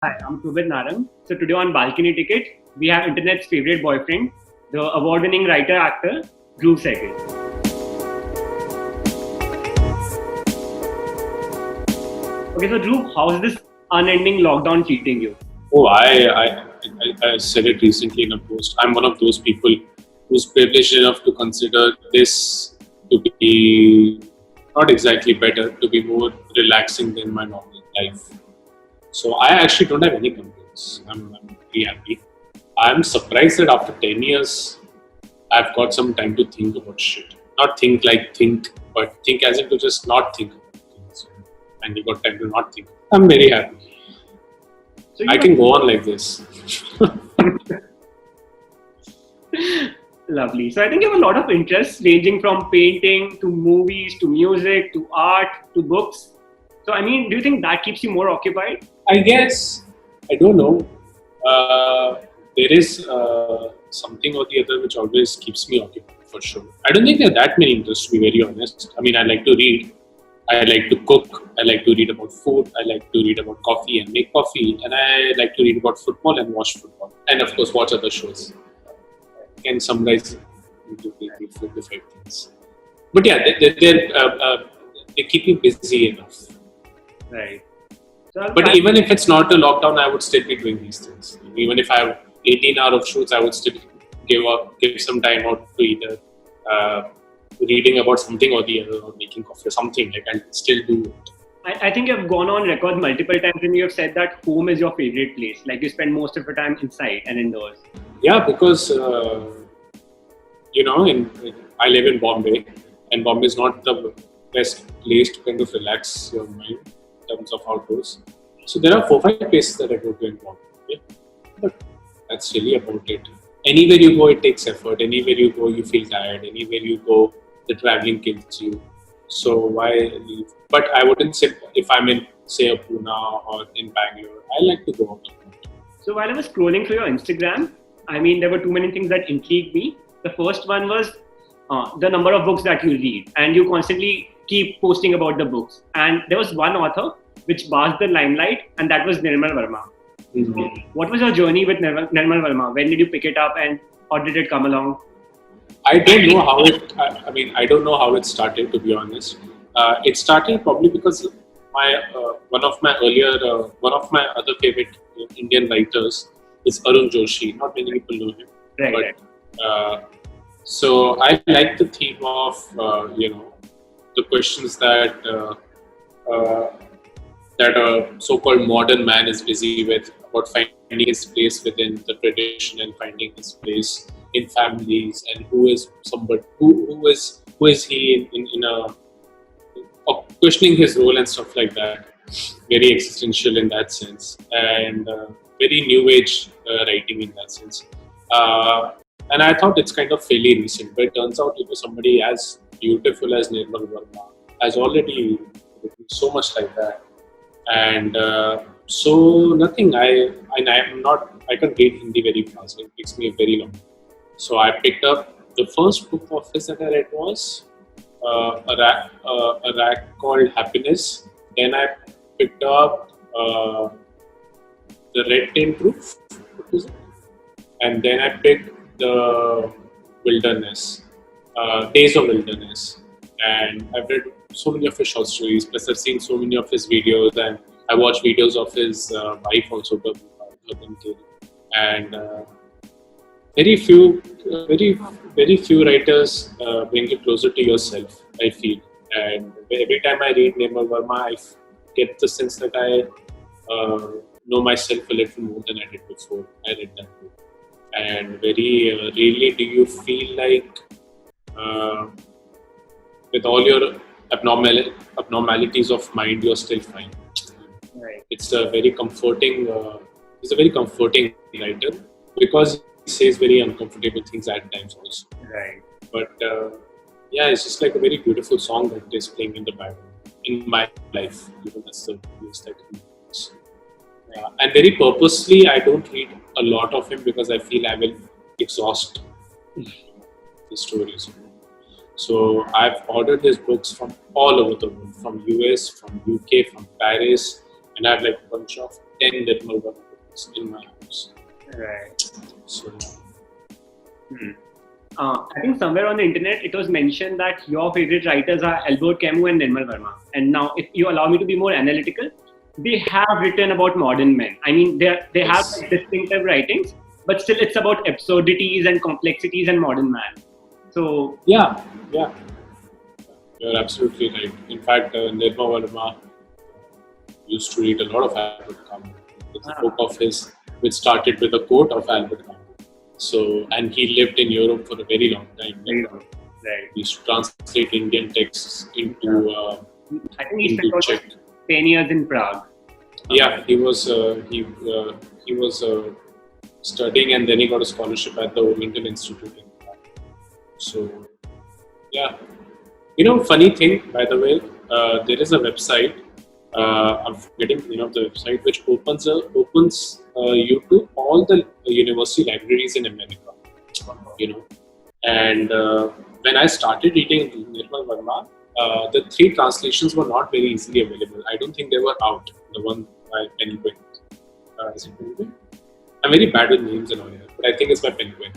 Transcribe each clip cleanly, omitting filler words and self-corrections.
Hi, I'm Subit Narang. So today on Balcony Ticket, we have internet's favorite boyfriend, the award-winning writer-actor, Dhruv Sehgal. Okay, so Dhruv, how's this unending lockdown treating you? Oh, I said it recently in a post. I'm one of those people who's privileged enough to consider this to be not exactly better, to be more relaxing than my normal life. So I actually don't have any complaints. I'm pretty happy. I'm surprised that after 10 years, I've got some time to think about shit. Not think like think, but think as in to just not think about things. And you got time to not think. I'm very happy. So I can go on like this. Lovely. So I think you have a lot of interests ranging from painting to movies to music to art to books. So I mean, do you think that keeps you more occupied? I guess, I don't know. There is something or the other which always keeps me occupied for sure. I don't think there are that many interests, to be very honest. I mean, I like to read, I like to cook, I like to read about food, I like to read about coffee and make coffee, and I like to read about football and watch football. And of course, watch other shows. Can summarize into maybe 4 to 5 things. But yeah, they keep me busy enough. Right. So But even if it's not a lockdown, I would still be doing these things. Even if I have 18 hours of shoots, I would still give some time out to either reading about something or the other, or making coffee or something. Like I'll still do it. I think you've gone on record multiple times and you have said that home is your favorite place. Like you spend most of your time inside and indoors. Yeah, because I live in Bombay, and Bombay is not the best place to kind of relax your mind in terms of outdoors. So there are 4 5 places that I go to in Bombay, yeah? But that's really about it. Anywhere you go, it takes effort. Anywhere you go, you feel tired. Anywhere you go, the traveling kills you. So why leave? But I wouldn't say if I'm in, say, a Pune or in Bangalore, I like to go out. So while I was scrolling through your Instagram, I mean, there were too many things that intrigued me. The first one was the number of books that you read, and you constantly keep posting about the books. And there was one author which basked the limelight, and that was Nirmal Varma. Mm-hmm. What was your journey with Nirmal Varma? When did you pick it up, and how did it come along? I don't know how it. I don't know how it started. To be honest, it started probably because one of my other favorite Indian writers is Arun Joshi. Not many people know him, Right. so I like the theme of the questions uh, that a so-called modern man is busy with, about finding his place within the tradition and finding his place in families, and who is somebody who is he in a of questioning his role and stuff like that. Very existential in that sense, and very new age writing in that sense. And I thought it's kind of fairly recent, but it turns out somebody as beautiful as Nirmal Verma has already written so much like that. And so nothing. I can read Hindi very fast. It takes me very long. So I picked up the first book of his that I read was a rack called Happiness. Then I picked up the Red Tail Proof. What was it? And then I picked the Wilderness, Days of Wilderness. And I've read so many of his short stories, plus I've seen so many of his videos, and I watch videos of his wife also, and very few writers bring you closer to yourself, I feel. And every time I read Nirmal Verma, I get the sense that I know myself a little more than I did before I read that book. And very rarely do you feel like with all your abnormalities of mind, you're still fine. Right. It's a very comforting. He's a very comforting writer because he says very uncomfortable things at times also. Right. But yeah, it's just like a very beautiful song that is playing in the background in my life. Even that's the place that he is. And very purposely, I don't read a lot of him because I feel I will exhaust the stories. So I've ordered his books from all over the world, from US, from UK, from Paris, and I have like a bunch of 10 Nirmal Varma books in my house. Right. So, I think somewhere on the internet it was mentioned that your favorite writers are Albert Camus and Nirmal Verma. And now, if you allow me to be more analytical, they have written about modern men. I mean, they have yes. distinctive writings, but still it's about absurdities and complexities and modern man. So Yeah, you're absolutely right. In fact, Nirmal Varma used to read a lot of Albert Camus. It's a book of his which started with a quote of Albert Camus. So, and he lived in Europe for a very long time. Right. He used to translate Indian texts into I think he spent Czech. 10 years in Prague. Yeah, he was studying, and then he got a scholarship at the Oriental Institute in Prague. So, yeah. Funny thing, by the way, there is a website. I'm forgetting the name of the website, which opens you to all the university libraries in America. And when I started reading Nirmal Varma, the 3 translations were not very easily available. I don't think they were out. The one by Penguin. Is it Penguin? I'm very bad with names and all that, but I think it's by Penguin.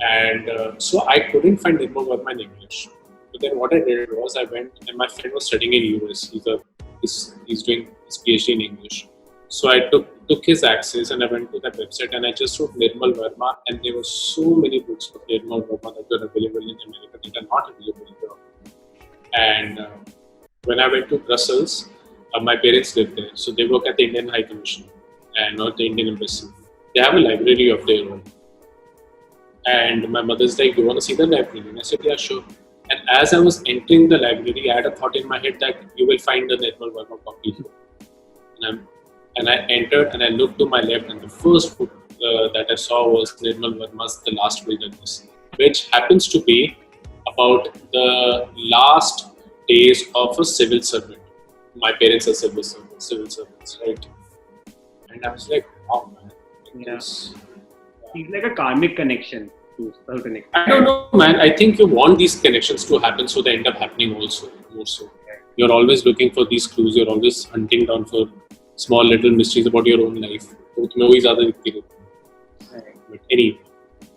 And so I couldn't find Nirmal Varma in English. But then what I did was I went, and my friend was studying in US. He's doing his PhD in English. So I took his access and I went to that website and I just wrote Nirmal Varma, and there were so many books of Nirmal Varma that were available in America that are not available in Europe. And when I went to Brussels, my parents lived there. So they work at the Indian High Commission and not the Indian Embassy. They have a library of their own. And my mother's like, "Do you want to see the library?" And I said, "Yeah, sure." And as I was entering the library, I had a thought in my head that you will find the Nirmal Varma copy here. And I entered and I looked to my left, and the first book that I saw was Nirmal Varma's The Last Wilderness, which happens to be about the last days of a civil servant. My parents are civil servants, right? And I was like, "Wow, man." He's like a karmic connection. I don't know, man. I think you want these connections to happen, so they end up happening also, more so. You're always looking for these clues. You're always hunting down for small little mysteries about your own life. But anyway.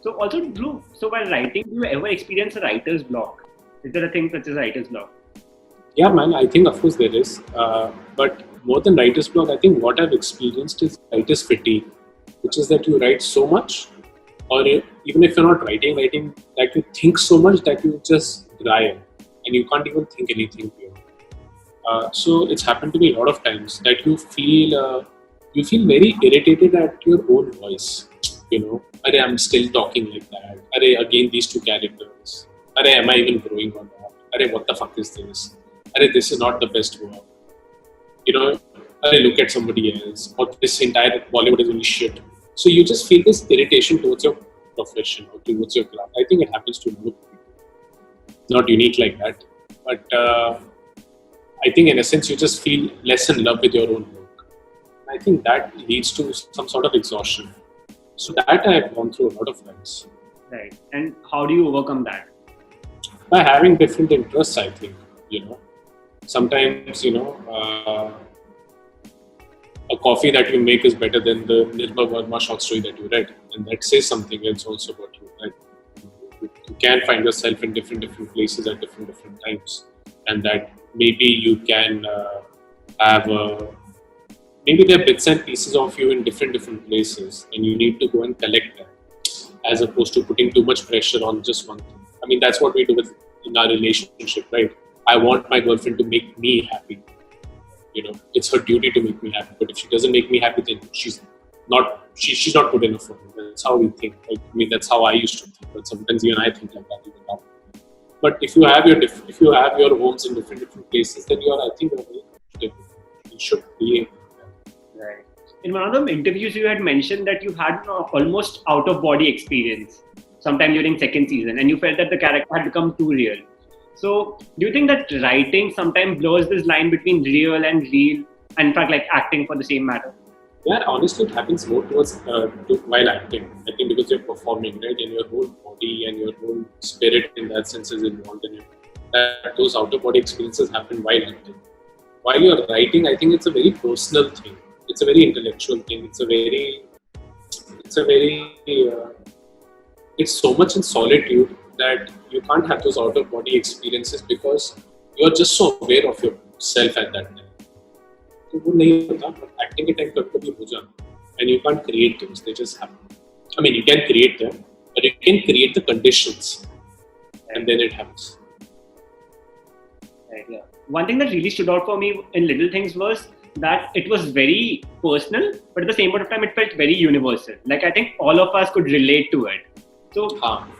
So also, Dhruv, so while writing, do you ever experience a writer's block? Is there a thing such as writer's block? Yeah, man. I think, of course, there is. But more than writer's block, I think what I've experienced is writer's fatigue, which is that you write so much, or even if you're not writing, that you think so much that you just dry and you can't even think anything pure. So it's happened to me a lot of times that you feel very irritated at your own voice. I'm still talking like that. Again, these 2 characters. Am I even growing or not? What the fuck is this? This is not the best work. Look at somebody else. Or this entire Bollywood is only shit. So you just feel this irritation towards your profession or towards your craft. I think it happens to most people. Not unique like that. But I think in a sense you just feel less in love with your own work. I think that leads to some sort of exhaustion. So that I have gone through a lot of times. Right. And how do you overcome that? By having different interests, I think. Sometimes, a coffee that you make is better than the Nirmal Varma short story that you read. And that says something else also about you. Right? You can find yourself in different places at different times. And that maybe you can maybe there are bits and pieces of you in different places. And you need to go and collect them. As opposed to putting too much pressure on just one thing. I mean, that's what we do in our relationship, right? I want my girlfriend to make me happy. It's her duty to make me happy. But if she doesn't make me happy, then she's not good enough for me. That's how we think. Right? I mean, that's how I used to think. But sometimes even I think like that even now. But if you have your homes in different places, then I think you're very comfortable. You should be able to. Right. In one of the interviews, you had mentioned that you had an almost out-of-body experience sometime during second season, and you felt that the character had become too real. So, do you think that writing sometimes blurs this line between real and real, and in fact, like acting for the same matter? Yeah, honestly, it happens more while acting. I think because you're performing, right, and your whole body and your whole spirit in that sense is involved in it. Those out-of-body experiences happen while acting. While you're writing, I think it's a very personal thing. it's a very intellectual thing. It's a very it's so much in solitude that you can't have those out of body experiences because you're just so aware of yourself at that time. तो वो नहीं होता, but acting के time कभी हो जाता, and you can't create things, they just happen. I mean, you can create them, but you can create the conditions, and then it happens. Right, yeah. One thing that really stood out for me in Little Things was that it was very personal, but at the same point of time, it felt very universal. Like, I think all of us could relate to it. So,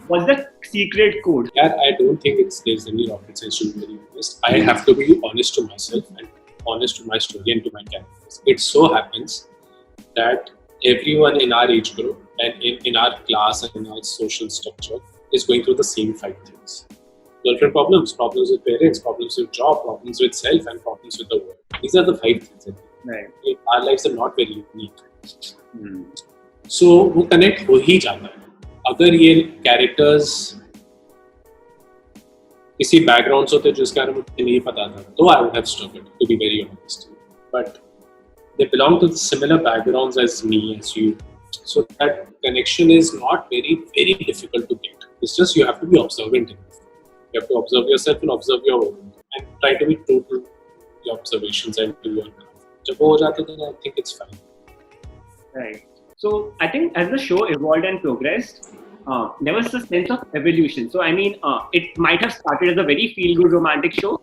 what's the secret code? Yeah, I don't think there's any rocket science, to be very honest. I have to be honest to myself and honest to my story and to my characters. It so happens that everyone in our age group and in our class and in our social structure is going through the same 5 things. Girlfriend problems, problems with parents, problems with job, problems with self, and problems with the world. These are the 5 things. Right. Our lives are not very unique. So, वो connect हो ही जाता है. अगर ये characters किसी background से होते जिसके बारे में मुझे नहीं पता था, तो I would have struggled, to be very honest. But they belong to the similar backgrounds as me, as you. So that connection is not very, very difficult to get. It's just you have to be observant enough. You have to observe yourself and observe your world and try to be true to your observations and to your craft. जब वो हो जाता है, then I think it's fine. Right. So I think as the show evolved and progressed, there was a sense of evolution. So I mean, it might have started as a very feel-good romantic show,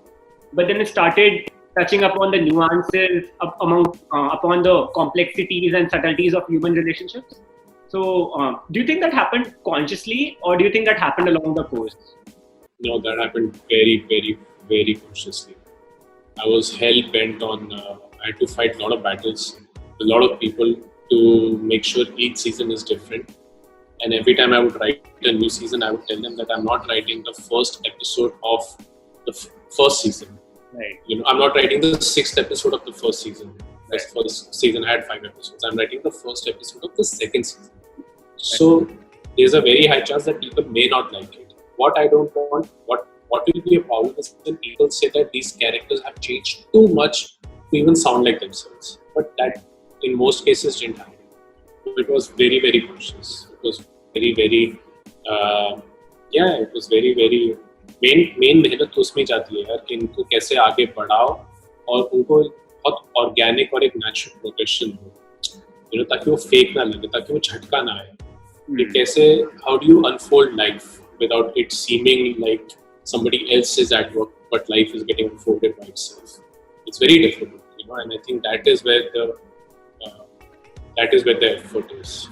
but then it started touching upon the nuances, upon the complexities and subtleties of human relationships. So do you think that happened consciously, or do you think that happened along the course? No, that happened very, very, very consciously. I was hell-bent on, I had to fight a lot of battles, a lot of people to make sure each season is different. And every time I would write a new season, I would tell them that I'm not writing the first episode of the first season. Right. You know, I'm not writing the 6th episode of the first season. The first season I had 5 episodes. I'm writing the first episode of the second season. So there's a very high chance that people may not like it. What I don't want, what will be a problem is when people say that these characters have changed too much to even sound like themselves. But that in most cases didn't happen. It was very, very conscious. It was very, very, it was very, very, main मेहनत तो उसमें जाती है यार कि इनको कैसे आगे बढ़ाओ और उनको बहुत ऑर्गेनिक और एक नेचुरल प्रोग्रेशन हो, ताकि वो फेक ना लगे, ताकि वो झटका ना आए. कि कैसे, how do you unfold life without it seeming like somebody else is at work, but life is getting unfolded by itself. It's very difficult, and I think that is where the effort is.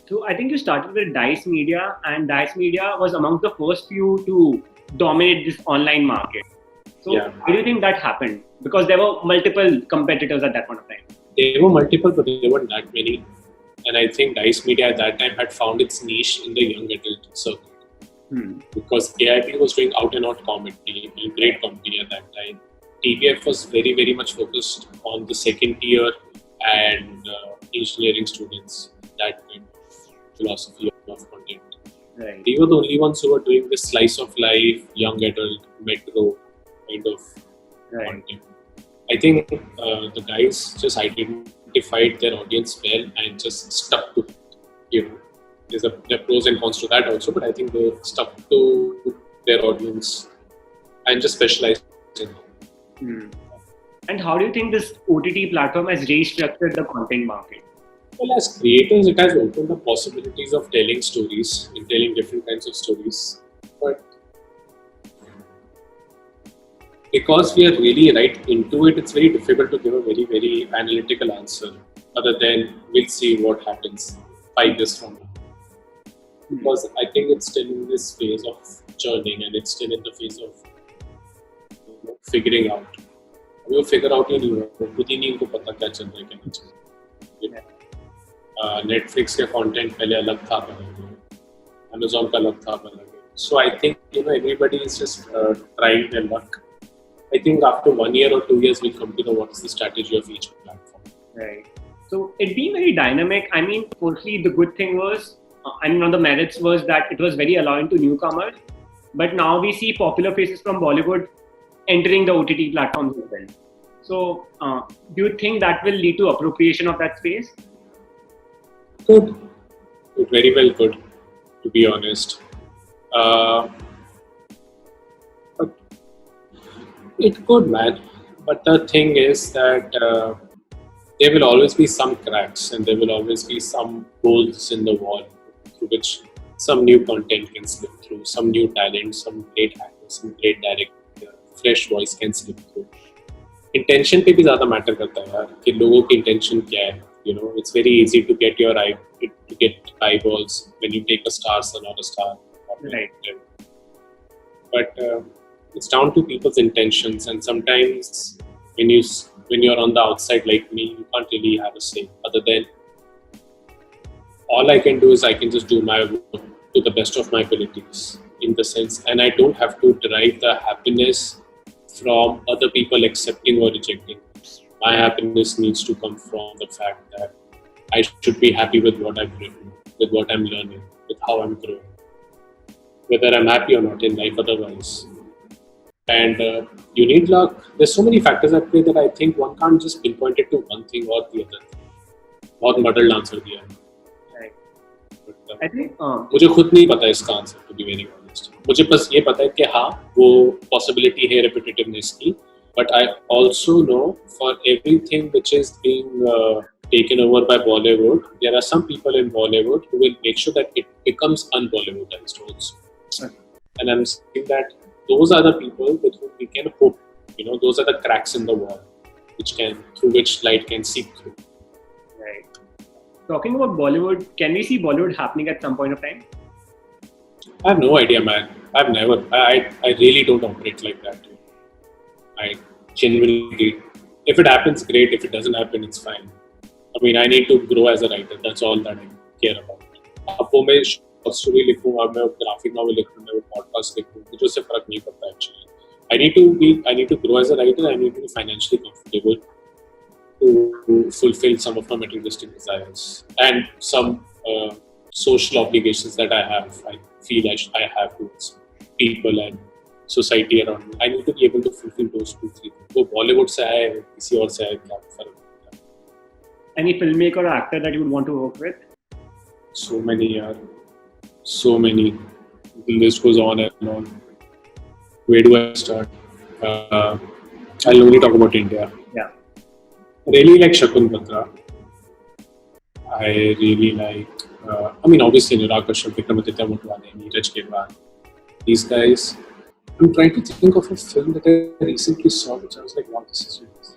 So I think you started with Dice Media, and Dice Media was among the first few to dominate this online market. So why do you think that happened? Because there were multiple competitors at that point of time. There were multiple, but there weren't that many. And I think Dice Media at that time had found its niche in the young adult circuit. Because AIP was doing out and out comedy, and great comedy at that time. TVF was very, very much focused on the second tier and engineering students, that kind of philosophy of content. Right. They were the only ones who were doing this slice of life, young adult, metro kind of content. I think the guys just identified their audience well and just stuck to it. There are pros and cons to that also, but I think they stuck to their audience and just specialized in it. And how do you think this OTT platform has restructured the content market? Well, as creators, it has opened up possibilities of telling stories and telling different kinds of stories. But because we are really right into it, it's very difficult to give a very, very analytical answer other than we'll see what happens 5 years from now. Because I think it's still in this phase of churning and it's still in the phase of figuring out. वो figure out ही नहीं हुआ, खुद ही नहीं इनको पता क्या चल रहा है, क्या नहीं चल रहा है. Netflix के content पहले अलग था, Amazon का अलग था, So I think everybody is just trying their luck. I think after 1 year or 2 years we'll come to know what is the strategy of each platform. Right. So it being very dynamic. I mean, firstly, the good thing was, one of the merits was that it was very allowing to newcomers. But now we see popular faces from Bollywood entering the OTT platforms as well. So, do you think that will lead to appropriation of that space? Good. It very well could, to be honest. But it could, man. But the thing is that there will always be some cracks and there will always be some holes in the wall through which some new content can slip through, some new talent, some great actor, some great director, fresh voice can slip through. Intention पे भी ज़्यादा matter करता है यार कि लोगों की intention क्या है. You know, it's very easy to get eyeballs when you take a star son or a star. Right. But it's down to people's intentions, and sometimes when you're on the outside like me, you can't really have a say. Other than all I can do is I can just do my work to the best of my abilities, in the sense, and I don't have to derive the happiness from other people accepting or rejecting. My happiness needs to come from the fact that I should be happy with what I've written, with what I'm learning, with how I'm growing, whether I'm happy or not in life otherwise. And you need luck. There's so many factors at play that I think one can't just pinpoint it to one thing or the other. बहुत muddled answer दिया है. But, I think मुझे खुद नहीं पता इसका answer, to be very honest. मुझे बस ये पता है कि हाँ वो possibility है repetitiveness की, but I also know for everything which is being taken over by Bollywood, there are some people in Bollywood who will make sure that it becomes un-Bollywoodized also. And I'm saying that those are the people with whom we can hope. You know, those are the cracks in the wall, through which light can seep through. Right. Talking about Bollywood, can we see Bollywood happening at some point of time? I have no idea, man. I've never. I really don't operate like that. I genuinely. If it happens, great. If it doesn't happen, it's fine. I mean, I need to grow as a writer. That's all that I care about. अब वो मैं short story लिखूँ, अब मैं graphic novel लिखूँ, मैं वो podcast लिखूँ, मुझे उससे फर्क नहीं पड़ता actually. I need to grow as a writer. I need to be financially comfortable to fulfill some of my materialistic desires and some social obligations that I have. I feel I have towards people and society around me. I need to be able to fulfill those 2-3 things. वो Bollywood से आए, किसी और से आए, क्या फर्क पड़ता है? Any filmmaker or actor that you would want to work with? So many, yaar. So many. The list goes on and on. Where do I start? I'll only talk about India. Yeah. I really like Shakun Batra. I really like, obviously Niraka Kashyap, Vikramaditya Motwane, Neeraj Kirwan. These guys. I'm trying to think of a film that I recently saw, which I was like, wow, this is really nice.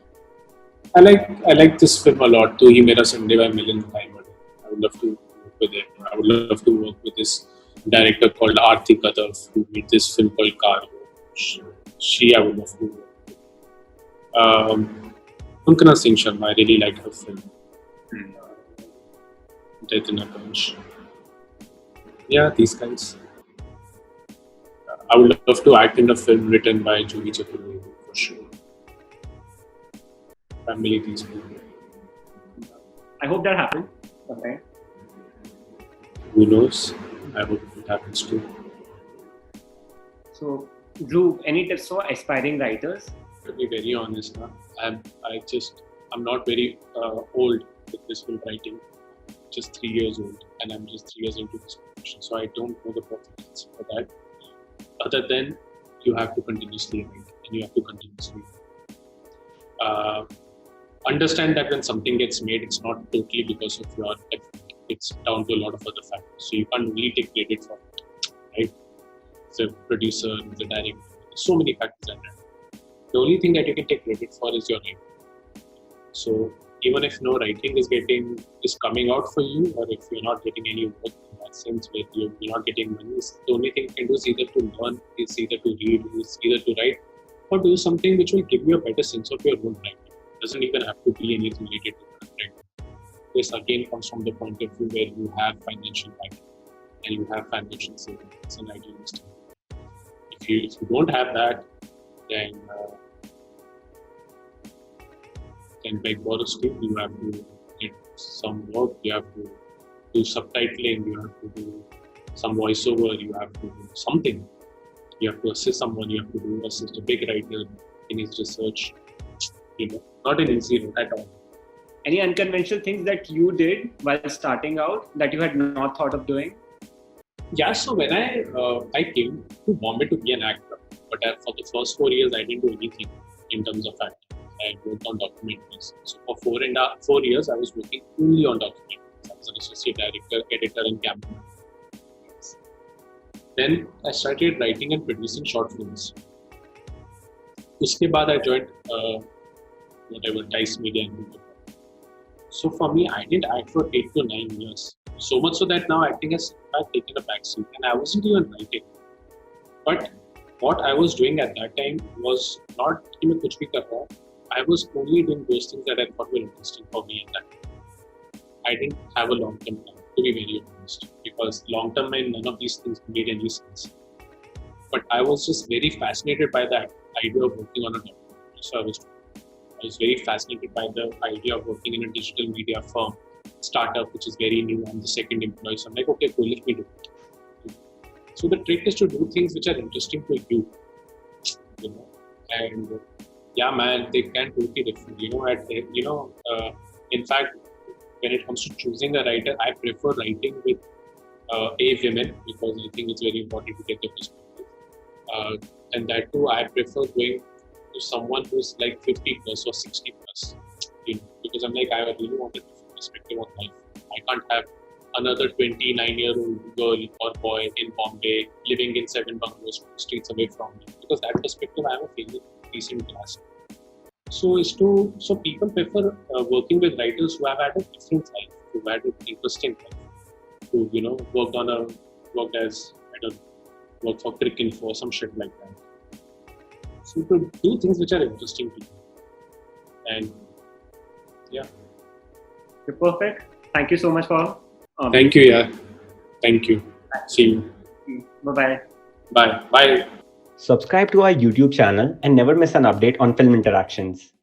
I like this film a lot. Tu Hi Mera Sunday by Milind Diamond. I would love to work with him. I would love to work with this director called Aarti Kadar, who made this film called Cargo. I would love to work with. Ankana Singh Sharma, I really liked her film. Death in a Bunch. Yeah, these guys. I would love to act in a film written by Juhi Chaturvedi, for sure. Family, these people. I hope that happens. Okay. Who knows? I hope it happens too. So, Dhruv, any tips for aspiring writers? To be very honest, I'm not very old with this film writing. Just 3 years old, and I'm just 3 years into this profession, so I don't know the perfect answer for that. Other than you have to continuously write and you have to continuously understand that when something gets made, it's not totally because of your effort. It's down to a lot of other factors. So you can't really take credit for it, right? The producer, the director, so many factors are there. The only thing that you can take credit for is your writing. So even if no writing is coming out for you, or if you're not getting any work in that sense where you're not getting money, the only thing you can do is either to learn, is either to read, is either to write, or do something which will give you a better sense of your own writing. It doesn't even have to be anything related to that writing. This again comes from the point of view where you have financial backing and you have financial savings. It's an idealistic. If you don't have that, then beg, borrow, steal. You have to get some work, you have to do subtitling, you have to do some voiceover, you have to do something. You have to assist someone, you have to assist a big writer in his research. not an easy route at all. Any unconventional things that you did while starting out that you had not thought of doing? Yeah, so when I came to Bombay to be an actor, but for the first 4 years I didn't do anything in terms of acting. I worked on documentaries. So for 4 years I was working only on documentaries. I was an associate director, editor, and cameraman. Then I started writing and producing short films. Uske baad I joined Dice Media and Google. So for me, I didn't act for 8 to 9 years. So much so that now acting has taken a backseat, and I wasn't even writing. But what I was doing at that time was not कि मैं कुछ भी कर रहा हूँ. I was only doing those things that I thought were interesting for me at that time. I didn't have a long-term plan, to be very honest, because long-term and none of these things made any sense. But I was just very fascinated by that idea of working on a documentary. So I was very fascinated by the idea of working in a digital media firm, startup, which is very new. I'm the second employee. So I'm like, okay, cool, let me do it. So the trick is to do things which are interesting to you, and yeah, man, they can totally different. In fact, when it comes to choosing a writer, I prefer writing with a women because I think it's very important to get the perspective. And that too, I prefer going to someone who's like 50 plus or 60 plus, because I'm like, I really want a different perspective on life. I can't have another 29-year-old girl or boy in Bombay living in 7 bungalows 2 streets away from me, because that perspective I have a fairly decent grasp. So people prefer working with writers who have had a different life, who had an interesting life, who worked for Cricinfo or some shit like that. So to do things which are interesting to you, and yeah. You're perfect. Thank you so much for. Thank you. Yeah. Thank you. See you. Bye-bye. Bye. Bye. Subscribe to our YouTube channel and never miss an update on Film Interactions.